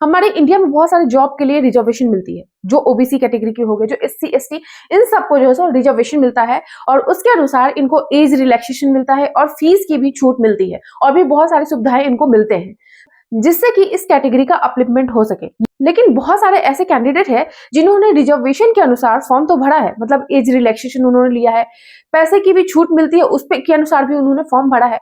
हमारे इंडिया में बहुत सारे जॉब के लिए रिजर्वेशन मिलती है, जो ओबीसी कैटेगरी के हो गए, जो एससी एसटी, इन सबको जो है सो रिजर्वेशन मिलता है और उसके अनुसार इनको एज रिलैक्सेशन मिलता है और फीस की भी छूट मिलती है और भी बहुत सारी सुविधाएं इनको मिलते हैं, जिससे कि इस कैटेगरी का अपलिफ्टमेंट हो सके। लेकिन बहुत सारे ऐसे कैंडिडेट हैं जिन्होंने रिजर्वेशन के अनुसार फॉर्म तो भरा है, मतलब एज रिलैक्सेशन उन्होंने लिया है, पैसे की भी छूट मिलती है उस पे के अनुसार भी उन्होंने फॉर्म भरा है,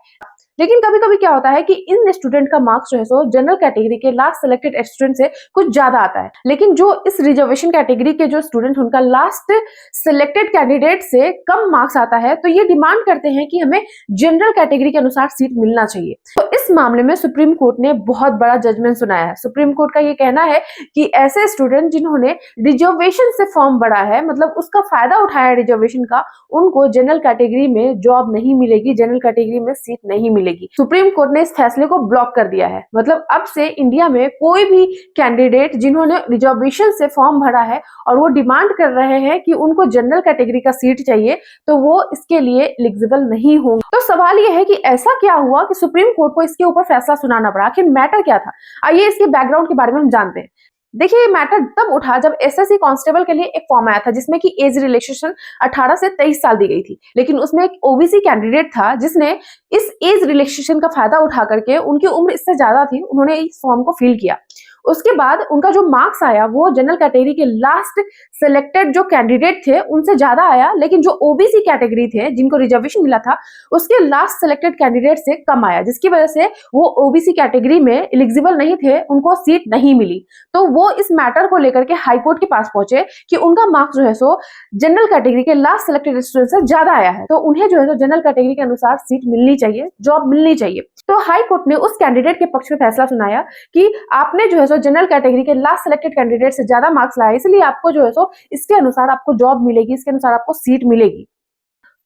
लेकिन कभी कभी क्या होता है कि इन स्टूडेंट का मार्क्स जो है सो जनरल कैटेगरी के लास्ट सिलेक्टेड स्टूडेंट से कुछ ज्यादा आता है। लेकिन जो इस रिजर्वेशन कैटेगरी के जो स्टूडेंट उनका लास्ट सिलेक्टेड कैंडिडेट से कम मार्क्स आता है, तो ये डिमांड करते हैं कि हमें जनरल कैटेगरी के अनुसार सीट मिलना चाहिए। तो इस मामले में सुप्रीम कोर्ट ने बहुत बड़ा जजमेंट सुनाया है। सुप्रीम कोर्ट का ये कहना है कि ऐसे स्टूडेंट जिन्होंने रिजर्वेशन से फॉर्म भरा है, मतलब उसका फायदा उठाया रिजर्वेशन का, उनको जनरल कैटेगरी में जॉब नहीं मिलेगी, जनरल कैटेगरी में सीट नहीं मिलेगी। सुप्रीम कोर्ट ने इस फैसले को ब्लॉक कर दिया है। मतलब अब से इंडिया में कोई भी कैंडिडेट जिन्होंने रिजर्वेशन से फॉर्म भरा है और वो डिमांड कर रहे हैं कि उनको जनरल कैटेगरी का सीट चाहिए, तो वो इसके लिए एलिजिबल नहीं होंगे। तो सवाल ये है कि ऐसा क्या हुआ कि सुप्रीम कोर्ट को इसके ऊपर फैसला सुनाना पड़ा, आखिर मैटर क्या था? आइए इसके बैकग्राउंड के बारे में हम जानते हैं। देखिए, ये मैटर तब उठा जब एसएससी कांस्टेबल के लिए एक फॉर्म आया था जिसमें कि एज रिलैक्सेशन 18 से 23 साल दी गई थी, लेकिन उसमें एक ओबीसी कैंडिडेट था जिसने इस एज रिलैक्सेशन का फायदा उठा करके, उनकी उम्र इससे ज्यादा थी, उन्होंने इस फॉर्म को फिल किया। उसके बाद उनका जो मार्क्स आया वो जनरल कैटेगरी के लास्ट सिलेक्टेड जो कैंडिडेट थे उनसे ज्यादा आया, लेकिन जो ओबीसी कैटेगरी थे जिनको रिजर्वेशन मिला था उसके लास्ट सिलेक्टेड कैंडिडेट से कम आया, जिसकी वजह से वो ओबीसी कैटेगरी में एलिजिबल नहीं थे, उनको सीट नहीं मिली। तो वो इस मैटर को लेकर के हाई कोर्ट के पास पहुंचे कि उनका मार्क्स जो है सो जनरल कैटेगरी के लास्ट सिलेक्टेड स्टूडेंट से ज्यादा आया है, तो उन्हें जो है सो जनरल कैटेगरी के अनुसार सीट मिलनी चाहिए, जॉब मिलनी चाहिए। तो हाई कोर्ट ने उस कैंडिडेट के पक्ष में फैसला सुनाया कि आपने जो है सो जनरल कैटेगरी के लास्ट सिलेक्टेड कैंडिडेट से ज्यादा मार्क्स लाए, इसलिए आपको जो है सो इसके अनुसार आपको जॉब मिलेगी, इसके अनुसार आपको सीट मिलेगी।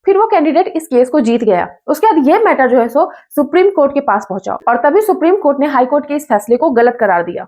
फिर वो कैंडिडेट इस केस को जीत गया। उसके बाद ये मैटर जो है सो सुप्रीम कोर्ट के पास पहुंचा और तभी सुप्रीम कोर्ट ने हाई कोर्ट के इस फैसले को गलत करार दिया।